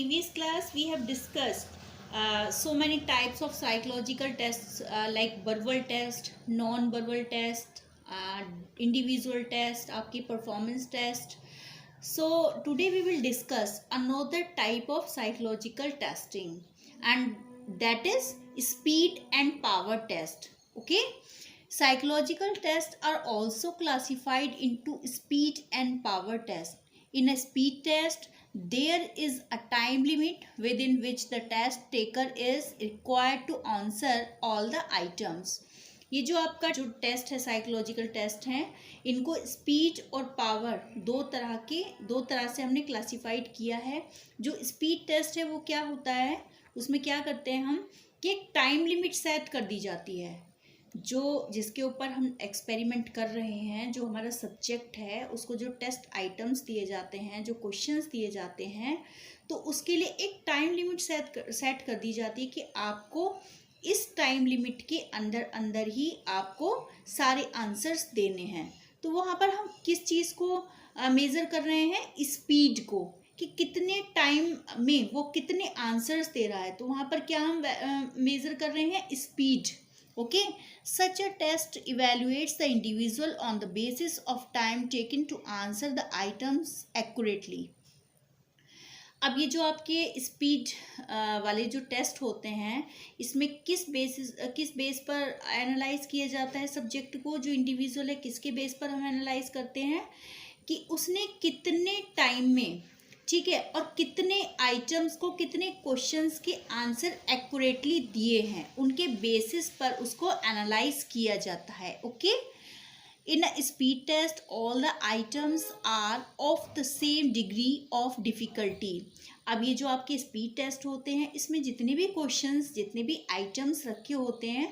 previous class we have discussed so many types of psychological tests like verbal test, non-verbal test, individual test, आपकी performance test. So today we will discuss another type of psychological testing, and that is speed and power test. Okay, psychological tests are also classified into speed and power test. In a speed test, there is a time limit within which the test taker is required to answer all the items. ये जो आपका जो test है, psychological test हैं, इनको speed और power दो तरह से हमने क्लासिफाइड किया है. जो स्पीड टेस्ट है वो क्या होता है, उसमें क्या करते हैं हम कि एक टाइम लिमिट सेट कर दी जाती है. जो जिसके ऊपर हम एक्सपेरिमेंट कर रहे हैं, जो हमारा सब्जेक्ट है, उसको जो टेस्ट आइटम्स दिए जाते हैं, जो क्वेश्चंस दिए जाते हैं, तो उसके लिए एक टाइम लिमिट सेट कर दी जाती है कि आपको इस टाइम लिमिट के अंदर ही आपको सारे आंसर्स देने हैं. तो वहाँ पर हम किस चीज़ को मेज़र कर रहे हैं, स्पीड को, कि कितने टाइम में वो कितने आंसर्स दे रहा है. तो वहाँ पर क्या हम मेज़र कर रहे हैं, speed. Okay, such a test evaluates the individual on the basis of time taken to answer the items accurately. अब ये जो आपके स्पीड वाले जो टेस्ट होते हैं, इसमें किस बेस पर एनालाइज किया जाता है सब्जेक्ट को. जो इंडिविजुअल है, किसके बेस पर हम एनालाइज करते हैं कि उसने कितने टाइम में, ठीक है, और कितने आइटम्स को, कितने क्वेश्चंस के आंसर एक्यूरेटली दिए हैं, उनके बेसिस पर उसको एनालाइज किया जाता है. Okay, in a speed test all the items are of the same degree of difficulty. अब ये जो आपके स्पीड टेस्ट होते हैं, इसमें जितने भी क्वेश्चंस, जितने भी आइटम्स रखे होते हैं,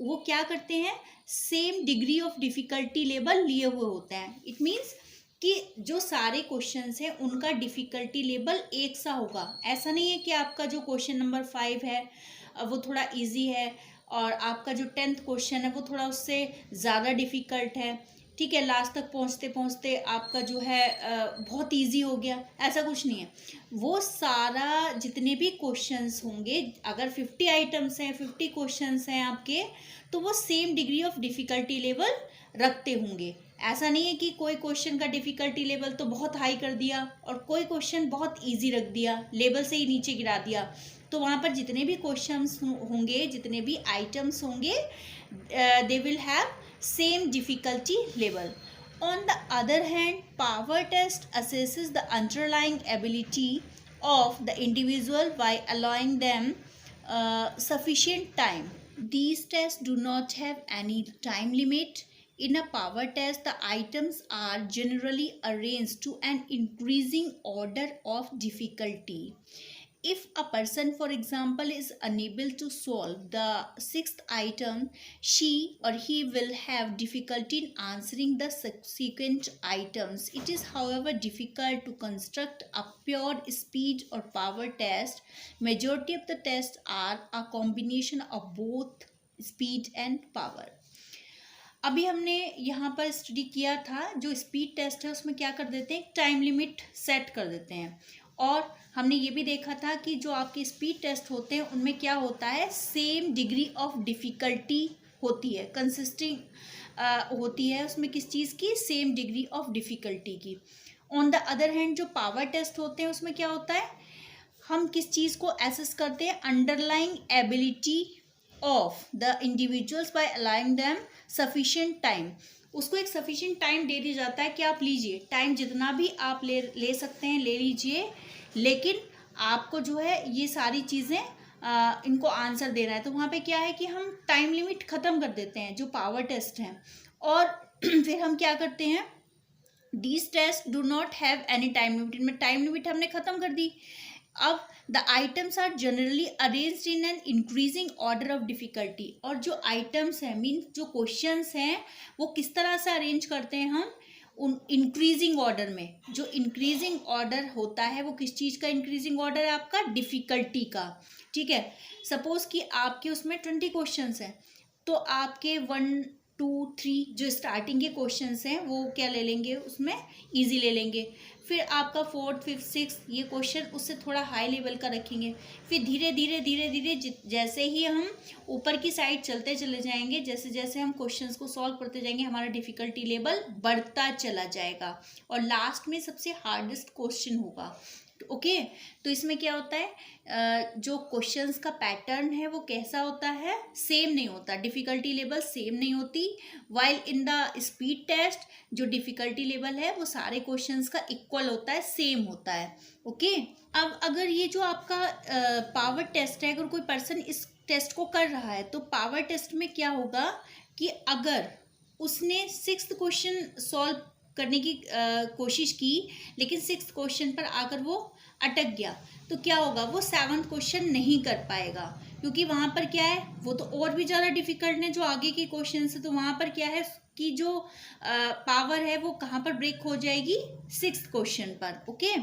वो क्या करते हैं, same degree of difficulty level लिए हुए होते हैं. इट मीन्स कि जो सारे क्वेश्चंस हैं उनका डिफ़िकल्टी लेवल एक सा होगा. ऐसा नहीं है कि आपका जो क्वेश्चन नंबर 5 है वो थोड़ा इजी है और आपका जो 10th क्वेश्चन है वो थोड़ा उससे ज़्यादा डिफ़िकल्ट है. ठीक है, लास्ट तक पहुंचते पहुंचते आपका जो है बहुत इजी हो गया. ऐसा कुछ नहीं है. वो सारा जितने भी क्वेश्चंस होंगे, अगर 50 आइटम्स हैं, 50 क्वेश्चंस हैं आपके, तो वो same degree of difficulty level रखते होंगे. ऐसा नहीं है कि कोई क्वेश्चन का डिफ़िकल्टी लेवल तो बहुत हाई कर दिया और कोई क्वेश्चन बहुत इजी रख दिया, लेवल से ही नीचे गिरा दिया. तो वहाँ पर जितने भी क्वेश्चंस होंगे, जितने भी आइटम्स होंगे, they will have same difficulty level. On the other hand, power test assesses the underlying ability of the individual by allowing them sufficient time. These tests do not have any time limit. In a power test, the items are generally arranged to an increasing order of difficulty. If a person, for example, is unable to solve the 6th item, she or he will have difficulty in answering the subsequent items. It is, however, difficult to construct a pure speed or power test. Majority of the tests are a combination of both speed and power. अभी हमने यहाँ पर study किया था, जो speed test है उसमें क्या कर देते हैं, टाइम लिमिट सेट कर देते हैं. और हमने ये भी देखा था कि जो आपके स्पीड टेस्ट होते हैं उनमें क्या होता है, सेम डिग्री ऑफ डिफ़िकल्टी होती है, कंसिस्टिंग होती है उसमें किस चीज़ की, सेम डिग्री ऑफ डिफ़िकल्टी की. ऑन द अदर हैंड जो पावर टेस्ट होते हैं उसमें क्या होता है, हम किस चीज़ को एसेस करते हैं, underlying ability of the individuals by allowing them sufficient time. उसको एक सफिशिएंट टाइम दे दिया जाता है कि आप लीजिए, टाइम जितना भी आप ले सकते हैं ले लीजिए, लेकिन आपको जो है ये सारी चीज़ें इनको आंसर देना है. तो वहाँ पे क्या है कि हम टाइम लिमिट ख़त्म कर देते हैं, जो पावर टेस्ट हैं. और फिर हम क्या करते हैं, these test do not have any time limit. इनमें टाइम लिमिट हमने ख़त्म कर दी. अब the items are generally arranged in an increasing order of difficulty. और जो आइटम्स हैं, मीन जो क्वेश्चंस हैं, वो किस तरह से अरेंज करते हैं हम, उन इंक्रीजिंग ऑर्डर में. जो इंक्रीजिंग ऑर्डर होता है वो किस चीज़ का इंक्रीजिंग ऑर्डर है, आपका डिफ़िकल्टी का. ठीक है, सपोज़ कि आपके उसमें 20 क्वेश्चंस हैं, तो आपके 2 3 जो स्टार्टिंग के क्वेश्चंस हैं वो क्या ले लेंगे, उसमें इजी ले लेंगे। फिर आपका 4th 5th 6th ये क्वेश्चन उससे थोड़ा हाई लेवल का रखेंगे। फिर धीरे धीरे धीरे धीरे जैसे ही हम ऊपर की साइड चलते चले जाएंगे, जैसे जैसे हम क्वेश्चंस को सॉल्व करते जाएंगे, हमारा डिफ़िकल्टी लेवल बढ़ता चला जाएगा और लास्ट में सबसे हार्डेस्ट क्वेश्चन होगा। ओके तो इसमें क्या होता है, जो क्वेश्चंस का पैटर्न है वो कैसा होता है, सेम नहीं होता, डिफ़िकल्टी लेवल सेम नहीं होती। While in the speed test जो डिफ़िकल्टी लेवल है वो सारे क्वेश्चंस का इक्वल होता है, सेम होता है। ओके अब अगर ये जो आपका पावर टेस्ट है, अगर कोई पर्सन इस टेस्ट को कर रहा है तो पावर टेस्ट में क्या होगा कि अगर उसने 6th क्वेश्चन सॉल्व करने की कोशिश की लेकिन 6th क्वेश्चन पर आकर वो अटक गया तो क्या होगा, वो 7th क्वेश्चन नहीं कर पाएगा, क्योंकि वहाँ पर क्या है, वो तो और भी ज़्यादा डिफिकल्ट है जो आगे के क्वेश्चन है। तो वहाँ पर क्या है कि जो पावर है वो कहाँ पर ब्रेक हो जाएगी, 6th क्वेश्चन पर। ओके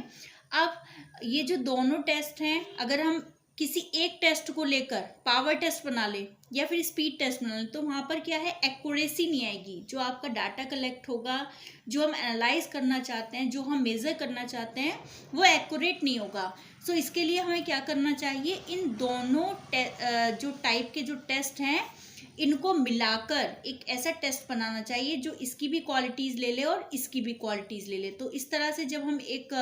अब ये जो दोनों टेस्ट हैं, अगर हम किसी एक टेस्ट को लेकर पावर टेस्ट बना ले या फिर स्पीड टेस्ट बना ले तो वहाँ पर क्या है, एक्यूरेसी नहीं आएगी। जो आपका डाटा कलेक्ट होगा, जो हम एनालाइज करना चाहते हैं, जो हम मेज़र करना चाहते हैं, वो एक्यूरेट नहीं होगा। सो इसके लिए हमें क्या करना चाहिए, इन दोनों जो टाइप के जो टेस्ट हैं इनको मिलाकर एक ऐसा टेस्ट बनाना चाहिए जो इसकी भी क्वालिटीज़ ले ले और इसकी भी क्वालिटीज़ ले ले। तो इस तरह से जब हम एक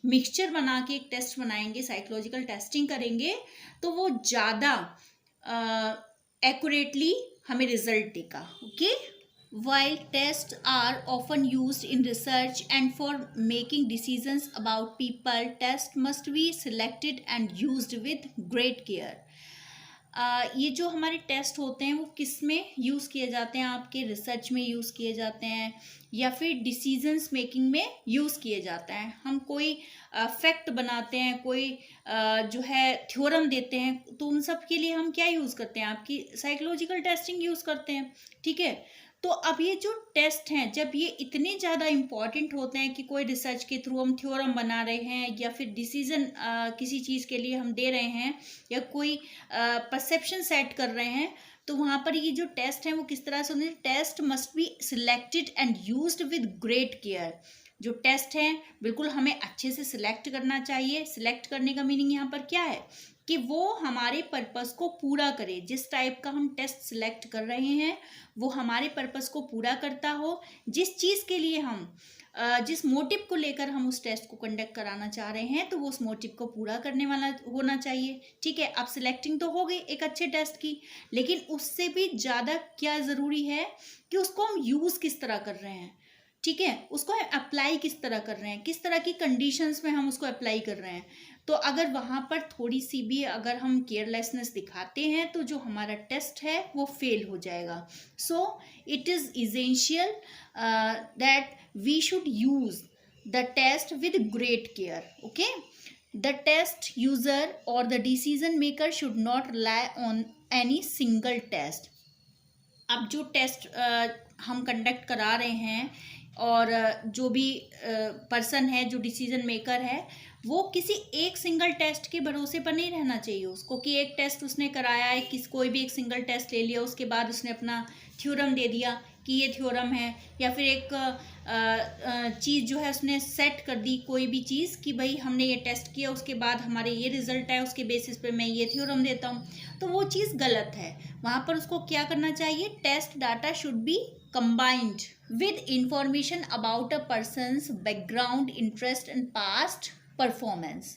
मिक्सचर बना के एक टेस्ट बनाएंगे, साइकोलॉजिकल टेस्टिंग करेंगे, तो वो ज़्यादा एक्यूरेटली हमें रिजल्ट देगा। Okay While tests are often used in research and for making decisions about people, tests must be selected and used with great care. ये जो हमारे टेस्ट होते हैं वो किस में यूज़ किए जाते हैं, आपके रिसर्च में यूज़ किए जाते हैं या फिर डिसीजंस मेकिंग में यूज़ किए जाते हैं। हम कोई फैक्ट बनाते हैं, कोई जो है थ्योरम देते हैं, तो उन सब के लिए हम क्या यूज़ करते हैं, आपकी साइकोलॉजिकल टेस्टिंग यूज़ करते हैं। ठीक है, तो अब ये जो टेस्ट हैं जब ये इतने ज़्यादा इम्पॉर्टेंट होते हैं कि कोई रिसर्च के थ्रू हम थ्योरम बना रहे हैं या फिर डिसीजन किसी चीज़ के लिए हम दे रहे हैं या कोई परसेप्शन सेट कर रहे हैं, तो वहाँ पर ये जो टेस्ट हैं वो किस तरह से होंगे, test must be selected and used with great care. जो टेस्ट हैं बिल्कुल हमें अच्छे से सिलेक्ट करना चाहिए। सिलेक्ट करने का मीनिंग यहाँ पर क्या है कि वो हमारे पर्पस को पूरा करे। जिस टाइप का हम टेस्ट सिलेक्ट कर रहे हैं वो हमारे पर्पस को पूरा करता हो। जिस चीज़ के लिए हम जिस मोटिव को लेकर हम उस टेस्ट को कंडक्ट कराना चाह रहे हैं तो वो उस मोटिव को पूरा करने वाला होना चाहिए। ठीक है, अब सिलेक्टिंग तो हो गई एक अच्छे टेस्ट की, लेकिन उससे भी ज़्यादा क्या ज़रूरी है कि उसको हम यूज़ किस तरह कर रहे हैं। ठीक है, उसको अप्लाई किस तरह कर रहे हैं, किस तरह की कंडीशंस में हम उसको अप्लाई कर रहे हैं। तो अगर वहाँ पर थोड़ी सी भी अगर हम केयरलेसनेस दिखाते हैं तो जो हमारा टेस्ट है वो फेल हो जाएगा। So it is essential that we should use the test with great care. Okay, the test user और the decision maker should not rely on any single test. अब जो टेस्ट हम कंडक्ट करा रहे हैं और जो भी पर्सन है, जो डिसीजन मेकर है, वो किसी एक सिंगल टेस्ट के भरोसे पर नहीं रहना चाहिए उसको कि एक टेस्ट उसने कराया है, कोई भी एक सिंगल टेस्ट ले लिया, उसके बाद उसने अपना थ्योरम दे दिया कि ये थ्योरम है, या फिर एक चीज़ जो है उसने सेट कर दी कोई भी चीज़ कि भाई हमने ये टेस्ट किया, उसके बाद हमारे ये रिजल्ट है, उसके बेसिस पे मैं ये थ्योरम देता हूँ, तो वो चीज़ गलत है। वहाँ पर उसको क्या करना चाहिए, test data should be combined with information about a person's background, interest and past performance।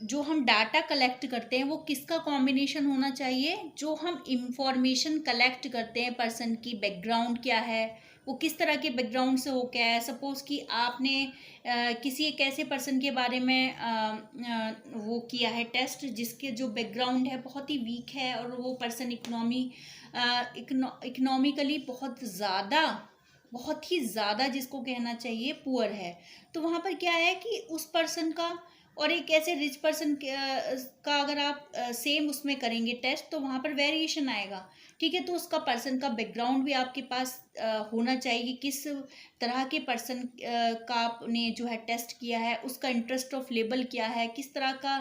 जो हम डाटा कलेक्ट करते हैं वो किसका कॉम्बिनेशन होना चाहिए, जो हम इंफॉर्मेशन कलेक्ट करते हैं पर्सन की बैकग्राउंड क्या है, वो किस तरह के बैकग्राउंड से हो क्या है। सपोज़ कि आपने किसी एक ऐसे पर्सन के बारे में वो किया है टेस्ट जिसके जो बैकग्राउंड है बहुत ही वीक है और वो पर्सन इकोनॉमिकली बहुत ही ज़्यादा जिसको कहना चाहिए पुअर है, तो वहाँ पर क्या है कि उस पर्सन का और एक ऐसे रिच पर्सन का अगर आप सेम उसमें करेंगे टेस्ट तो वहाँ पर वेरिएशन आएगा, ठीक है। तो उसका पर्सन का बैकग्राउंड भी आपके पास होना चाहिए, किस तरह के पर्सन का आपने जो है टेस्ट किया है, उसका इंटरेस्ट ऑफ लेवल क्या है, किस तरह का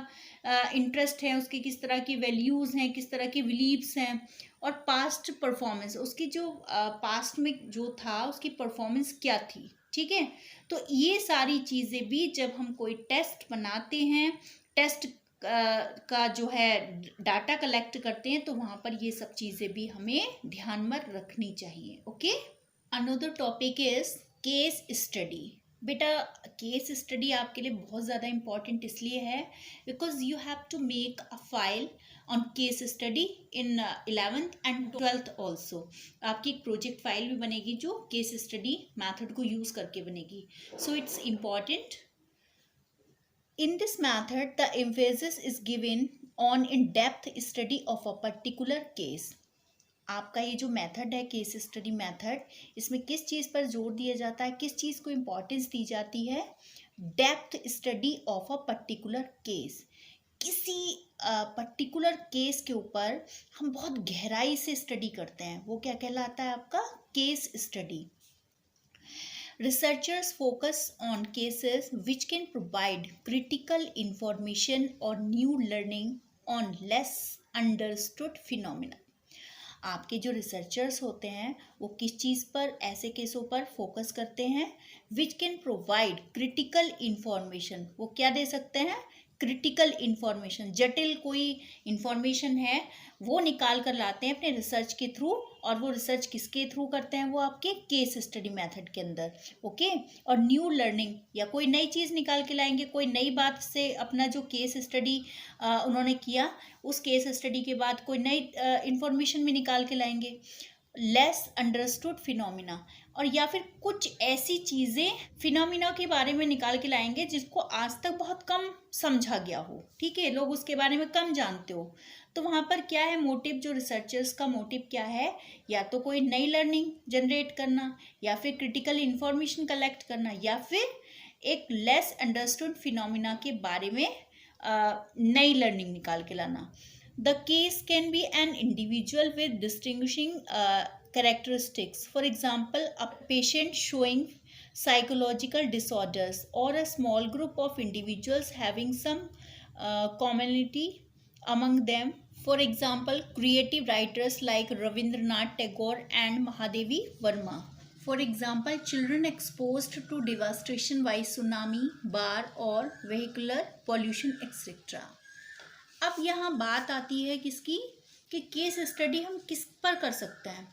इंटरेस्ट है उसकी, किस तरह की वैल्यूज़ हैं, किस तरह की बिलीव्स हैं, और पास्ट परफॉर्मेंस, उसकी जो पास्ट में जो था उसकी परफॉर्मेंस क्या थी, ठीक है। तो ये सारी चीज़ें भी जब हम कोई टेस्ट बनाते हैं, टेस्ट का जो है डाटा कलेक्ट करते हैं, तो वहाँ पर ये सब चीज़ें भी हमें ध्यान में रखनी चाहिए, okay. Another topic is case study. बेटा केस स्टडी आपके लिए बहुत ज़्यादा इम्पॉर्टेंट इसलिए है because you have to make a file on case study in 11th and 12th also. आपकी एक प्रोजेक्ट फाइल भी बनेगी जो केस स्टडी मैथड को यूज़ करके बनेगी, so it's important. In this method, the emphasis is given on in-depth study of a particular case. आपका ये जो मेथड है केस स्टडी मेथड, इसमें किस चीज़ पर जोर दिया जाता है, किस चीज़ को इम्पोर्टेंस दी जाती है? Depth study of a particular case. किसी पर्टिकुलर केस के ऊपर हम बहुत गहराई से स्टडी करते हैं, वो क्या कहलाता है आपका? Case study. Researchers focus on cases which can provide critical information or new learning on less understood phenomena. आपके जो रिसर्चर्स होते हैं वो किस चीज़ पर, ऐसे केसों पर फोकस करते हैं which can provide critical information. वो क्या दे सकते हैं? Critical information. जटिल कोई इंफॉर्मेशन है वो निकाल कर लाते हैं अपने रिसर्च के थ्रू, और वो रिसर्च किसके थ्रू करते हैं? वो आपके केस स्टडी मेथड के अंदर, ओके। और न्यू लर्निंग, या कोई नई चीज़ निकाल के लाएंगे, कोई नई बात से अपना जो केस स्टडी उन्होंने किया उस केस स्टडी के बाद कोई नई इंफॉर्मेशन भी निकाल के लाएंगे। लेस अंडरस्टूड फिनोमिना, और या फिर कुछ ऐसी चीज़ें फिनोमिना के बारे में निकाल के लाएंगे जिसको आज तक बहुत कम समझा गया हो, ठीक है, लोग उसके बारे में कम जानते हो। तो वहाँ पर क्या है मोटिव, जो रिसर्चर्स का मोटिव क्या है? या तो कोई नई लर्निंग जनरेट करना, या फिर क्रिटिकल इंफॉर्मेशन कलेक्ट करना, या फिर एक लेस अंडरस्टूड फिनोमिना के बारे में नई लर्निंग निकाल के लाना। The case can be an individual with distinguishing characteristics. For example, a patient showing psychological disorders, or a small group of individuals having some commonality among them. For example, creative writers like Ravindranath Tagore and Mahadevi Verma. For example, children exposed to devastation by tsunami, bar or vehicular pollution, etc. अब यहाँ बात आती है किसकी, कि case study हम किस पर कर सकते हैं,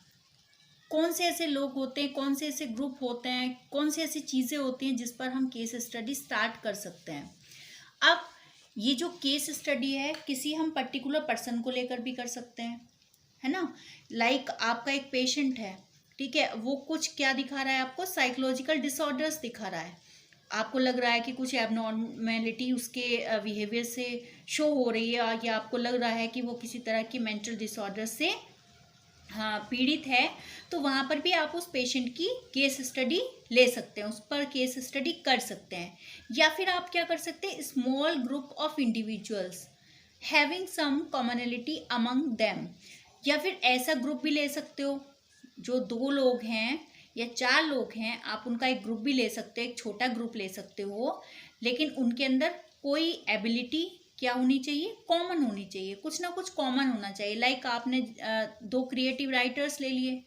कौन से ऐसे लोग होते हैं, कौन से ऐसे ग्रुप होते हैं, कौन से ऐसी चीज़ें होती हैं जिस पर हम केस स्टडी स्टार्ट कर सकते हैं। अब ये जो केस स्टडी है किसी हम पर्टिकुलर पर्सन को लेकर भी कर सकते हैं, है ना। लाइक आपका एक पेशेंट है, ठीक है, वो कुछ क्या दिखा रहा है आपको? साइकोलॉजिकल डिसऑर्डर्स दिखा रहा है। आपको लग रहा है कि कुछ एबनॉर्मेलिटी उसके बिहेवियर से शो हो रही है, या आपको लग रहा है कि वो किसी तरह की मेंटल डिसऑर्डर से पीड़ित है, तो वहाँ पर भी आप उस पेशेंट की केस स्टडी ले सकते हैं, उस पर केस स्टडी कर सकते हैं। या फिर आप क्या कर सकते हैं? Small group of individuals having some commonality among them, या फिर ऐसा ग्रुप भी ले सकते हो जो 2 लोग हैं या 4 लोग हैं, आप उनका एक ग्रुप भी ले सकते हो, एक छोटा ग्रुप ले सकते हो, लेकिन उनके अंदर कोई एबिलिटी क्या होनी चाहिए? कॉमन होनी चाहिए, कुछ ना कुछ कॉमन होना चाहिए। लाइक आपने 2 क्रिएटिव राइटर्स ले लिए,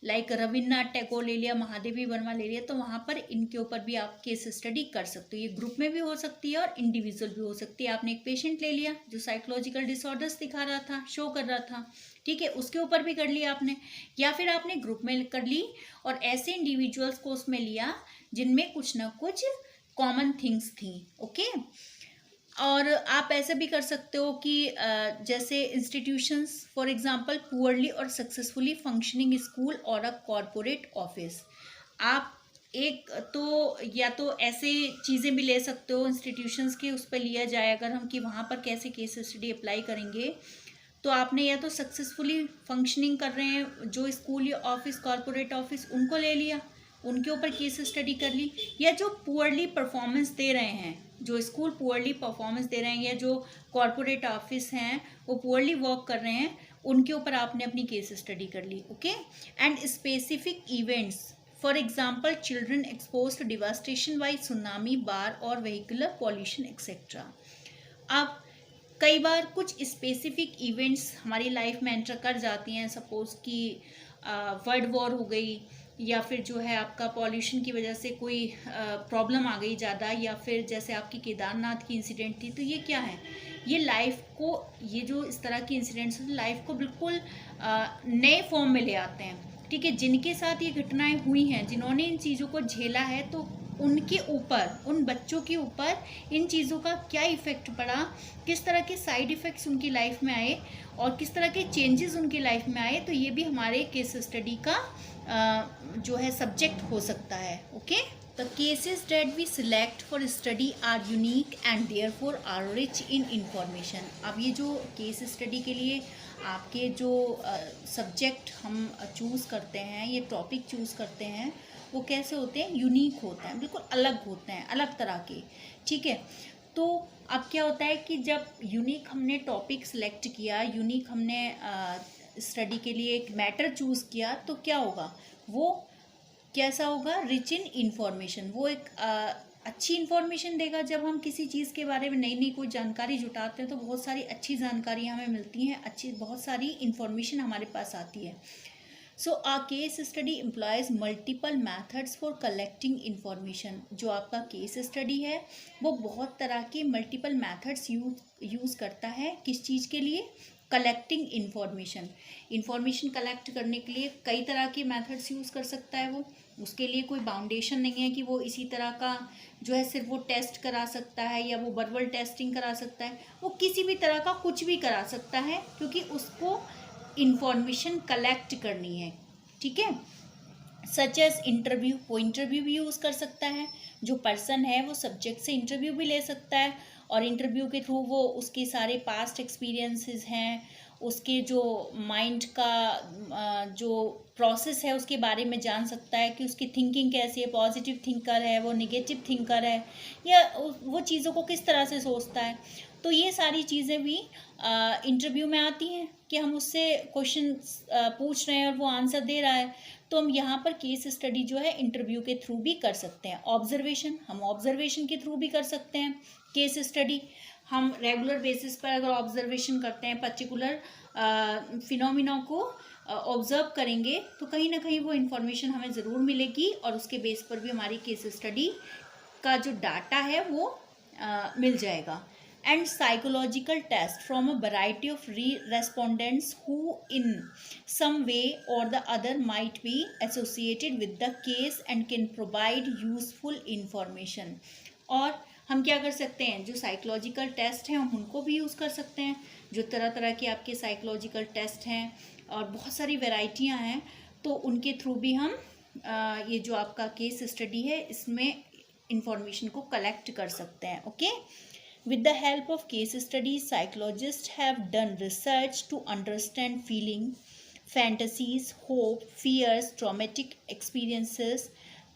लाइक रविन्द्रनाथ टैगोर ले लिया, महादेवी वर्मा ले लिया, तो वहाँ पर इनके ऊपर भी आप केस स्टडी कर सकते हो। ये ग्रुप में भी हो सकती है और इंडिविजुअल भी हो सकती है। आपने एक पेशेंट ले लिया जो साइकोलॉजिकल डिसऑर्डर्स दिखा रहा था, शो कर रहा था, ठीक है, उसके ऊपर भी कर लिया आपने, या फिर आपने ग्रुप में कर ली और ऐसे इंडिविजुअल्स को उसमें लिया जिनमें कुछ ना कुछ कॉमन थिंग्स थी, ओके। और आप ऐसा भी कर सकते हो कि जैसे इंस्टीट्यूशंस, फॉर एग्जांपल पुअरली और सक्सेसफुली फंक्शनिंग स्कूल और अ कॉरपोरेट ऑफिस। आप एक तो या तो ऐसे चीज़ें भी ले सकते हो इंस्टीट्यूशंस के, उस पर लिया जाए अगर हम, कि वहाँ पर कैसे केस स्टडी अप्लाई करेंगे। तो आपने या तो सक्सेसफुली फंक्शनिंग कर रहे हैं जो स्कूल या ऑफिस, कॉरपोरेट ऑफिस, उनको ले लिया, उनके ऊपर केस स्टडी कर ली, या जो पुअरली परफॉर्मेंस दे रहे हैं, जो स्कूल पुअरली परफॉर्मेंस दे रहे हैं, या जो कॉरपोरेट ऑफिस हैं वो पुअरली वर्क कर रहे हैं, उनके ऊपर आपने अपनी केस स्टडी कर ली। Okay, and specific events, for example children expose to devastation by tsunami, war और व्हीकुलर पॉल्यूशन एक्सेट्रा। अब कई बार कुछ स्पेसिफिक इवेंट्स हमारी लाइफ में एंटर कर जाती हैं, सपोज कि वर्ल्ड वॉर हो गई, या फिर जो है आपका पॉल्यूशन की वजह से कोई प्रॉब्लम आ गई ज़्यादा, या फिर जैसे आपकी केदारनाथ की इंसिडेंट थी। तो ये क्या है, ये लाइफ को, ये जो इस तरह की इंसिडेंट्स लाइफ को बिल्कुल नए फॉर्म में ले आते हैं। ठीक है, जिनके साथ ये घटनाएं हुई हैं, जिन्होंने इन चीज़ों को झेला है, तो उनके ऊपर, उन बच्चों के ऊपर इन चीज़ों का क्या इफ़ेक्ट पड़ा, किस तरह के साइड इफ़ेक्ट्स उनकी लाइफ में आए और किस तरह के चेंजेस उनकी लाइफ में आए, तो ये भी हमारे केस स्टडी का जो है सब्जेक्ट हो सकता है। Okay, the cases that we select for study are unique and therefore are rich in information. अब ये जो केस स्टडी के लिए आपके जो सब्जेक्ट हम चूज़ करते हैं, ये टॉपिक चूज़ करते हैं, वो कैसे होते हैं, यूनिक होते हैं, बिल्कुल अलग होते हैं, अलग तरह के। ठीक है, तो अब क्या होता है कि जब यूनिक हमने टॉपिक सिलेक्ट किया, यूनिक हमने स्टडी के लिए एक मैटर चूज़ किया, तो क्या होगा, वो कैसा होगा, रिच इन इंफॉर्मेशन। वो एक अच्छी इन्फॉर्मेशन देगा। जब हम किसी चीज़ के बारे में नई नई कोई जानकारी जुटाते हैं तो बहुत सारी अच्छी जानकारियाँ हमें मिलती हैं, अच्छी बहुत सारी इन्फॉर्मेशन हमारे पास आती है। So a case study employs multiple methods for collecting information. जो आपका केस स्टडी है वो बहुत तरह के मल्टीपल मैथड्स यूज़ करता है, किस चीज़ के लिए, कलेक्टिंग इन्फॉर्मेशन कलेक्ट करने के लिए कई तरह के मेथड्स यूज़ कर सकता है वो। उसके लिए कोई बाउंडेशन नहीं है कि वो इसी तरह का जो है सिर्फ वो टेस्ट करा सकता है या वो वर्बल टेस्टिंग करा सकता है, वो किसी भी तरह का कुछ भी करा सकता है, क्योंकि उसको इन्फॉर्मेशन कलेक्ट करनी है। ठीक है, सच एज इंटरव्यू, वो इंटरव्यू भी यूज़ कर सकता है। जो पर्सन है वो सब्जेक्ट से इंटरव्यू भी ले सकता है, और इंटरव्यू के थ्रू वो उसके सारे पास्ट एक्सपीरियंसेस हैं, उसके जो माइंड का जो प्रोसेस है उसके बारे में जान सकता है कि उसकी थिंकिंग कैसी है, पॉजिटिव थिंकर है, वो नेगेटिव थिंकर है, या वो चीज़ों को किस तरह से सोचता है। तो ये सारी चीज़ें भी इंटरव्यू में आती हैं कि हम उससे क्वेश्चन पूछ रहे हैं और वो आंसर दे रहा है। तो हम यहाँ पर केस स्टडी जो है इंटरव्यू के थ्रू भी कर सकते हैं। ऑब्जर्वेशन, हम ऑब्जर्वेशन के थ्रू भी कर सकते हैं केस स्टडी। हम रेगुलर बेसिस पर अगर ऑब्जर्वेशन करते हैं, पर्टिकुलर फिनोमिना को ऑब्जर्व करेंगे, तो कहीं ना कहीं वो इन्फॉर्मेशन हमें ज़रूर मिलेगी, और उसके बेस पर भी हमारी केस स्टडी का जो डाटा है वो मिल जाएगा। And psychological test from a variety of respondents who in some way or the other might be associated with the case and can provide useful information। और हम क्या कर सकते हैं, जो साइकोलॉजिकल टेस्ट हैं हम उनको भी यूज़ कर सकते हैं। जो तरह तरह के आपके साइकोलॉजिकल टेस्ट हैं और बहुत सारी वैरायटियां हैं, तो उनके थ्रू भी हम ये जो आपका केस स्टडी है इसमें इंफॉर्मेशन को कलेक्ट कर सकते हैं। Okay, with the help of case studies, psychologists have done research to understand feeling, fantasies, hope, fears, traumatic experiences,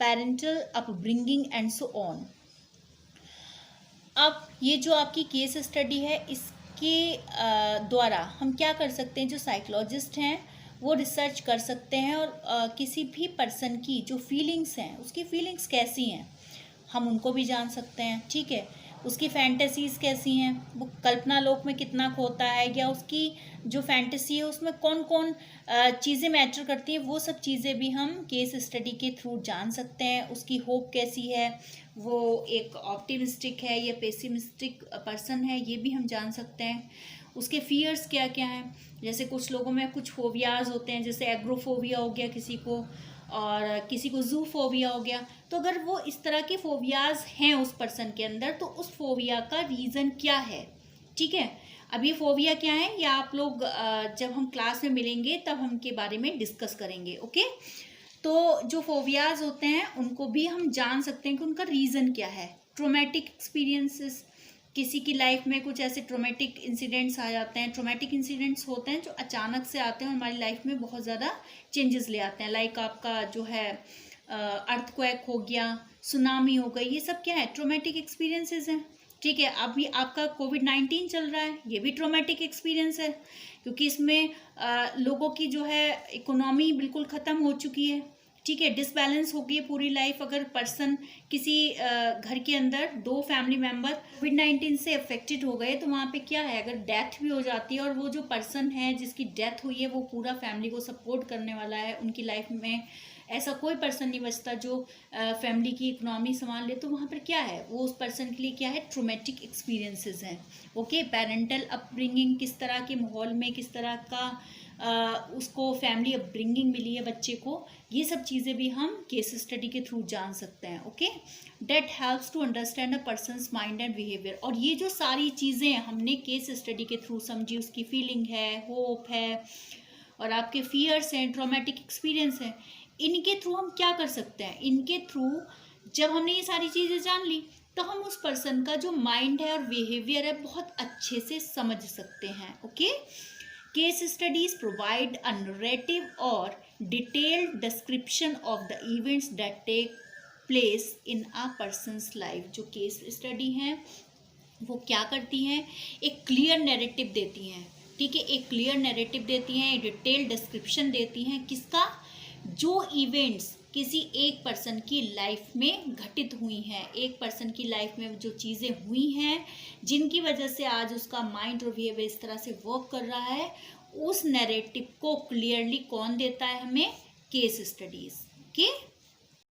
parental upbringing and so on। अब ये जो आपकी केस स्टडी है इसके द्वारा हम क्या कर सकते हैं, जो साइकोलॉजिस्ट हैं वो रिसर्च कर सकते हैं और किसी भी पर्सन की जो फीलिंग्स हैं, उसकी फीलिंग्स कैसी हैं हम उनको भी जान सकते हैं। ठीक है, उसकी फैंटेसीज़ कैसी हैं, वो कल्पना लोक में कितना खोता है, या उसकी जो फैंटेसी है उसमें कौन कौन चीज़ें मैटर करती हैं, वो सब चीज़ें भी हम केस स्टडी के थ्रू जान सकते हैं। उसकी होप कैसी है, वो एक ऑप्टिमिस्टिक है या पेसिमिस्टिक पर्सन है, ये भी हम जान सकते हैं। उसके फियर्स क्या क्या हैं, जैसे कुछ लोगों में कुछ फोबियाज़ होते हैं, जैसे एग्रोफोबिया हो गया किसी को, और किसी को जू फोबिया हो गया। तो अगर वो इस तरह के फोबियाज़ हैं उस पर्सन के अंदर, तो उस फोबिया का रीज़न क्या है। ठीक है, अब ये फोबिया क्या है, या आप लोग जब हम क्लास में मिलेंगे तब हम के बारे में डिस्कस करेंगे। ओके, तो जो फोबियाज़ होते हैं उनको भी हम जान सकते हैं कि उनका रीज़न क्या है। ट्रोमेटिक एक्सपीरियंसेस, किसी की लाइफ में कुछ ऐसे ट्रोमेटिक इंसिडेंट्स आ जाते हैं, ट्रोमेटिक इंसिडेंट्स होते हैं जो अचानक से आते हैं और हमारी लाइफ में बहुत ज़्यादा चेंजेस ले आते हैं। लाइक आपका जो है अर्थक्वेक हो गया, सुनामी हो गई, ये सब क्या है, ट्रोमेटिक एक्सपीरियंसेस हैं। ठीक है, अभी आपका कोविड-19 चल रहा है, ये भी ट्रोमेटिक एक्सपीरियंस है, क्योंकि इसमें लोगों की जो है इकोनॉमी बिल्कुल ख़त्म हो चुकी है। ठीक है, डिसबैलेंस हो गई है पूरी लाइफ। अगर पर्सन किसी घर के अंदर 2 फैमिली मेंबर कोविड-19 से अफेक्टेड हो गए, तो वहाँ पे क्या है, अगर डेथ भी हो जाती है और वो जो पर्सन है जिसकी डेथ हुई है वो पूरा फैमिली को सपोर्ट करने वाला है, उनकी लाइफ में ऐसा कोई पर्सन नहीं बचता जो फैमिली की इकोनॉमी संभाल ले, तो वहाँ पर क्या है, वो उस पर्सन के लिए क्या है, ट्रोमेटिक एक्सपीरियंसेस हैं। ओके, पेरेंटल अपब्रिंगिंग, किस तरह के माहौल में किस तरह का उसको फैमिली अपब्रिंगिंग मिली है बच्चे को, ये सब चीज़ें भी हम केस स्टडी के थ्रू जान सकते हैं। Okay, that helps to understand a person's mind and behaviour. और ये जो सारी चीज़ें हमने केस स्टडी के थ्रू समझी, उसकी फीलिंग है, होप है, और आपके फियर्स हैं, ट्रॉमेटिक एक्सपीरियंस है, इनके थ्रू हम क्या कर सकते हैं, इनके थ्रू जब हमने ये सारी चीज़ें जान ली, तो हम उस पर्सन का जो माइंड है और बिहेवियर है बहुत अच्छे से समझ सकते हैं। Okay, case studies provide a narrative और detailed description of the events that take place in a person's life. जो केस स्टडी हैं वो क्या करती हैं, एक क्लियर नैरेटिव देती हैं। ठीक है, एक क्लियर नैरेटिव देती हैं, डिटेल डिस्क्रिप्शन देती हैं, किसका, जो इवेंट्स किसी एक पर्सन की लाइफ में घटित हुई हैं, एक पर्सन की लाइफ में जो चीज़ें हुई हैं जिनकी वजह से आज उसका माइंड और बिहेवियर इस तरह से वर्क कर रहा है, उस नैरेटिव को क्लियरली कौन देता है हमें, केस स्टडीज। ओके।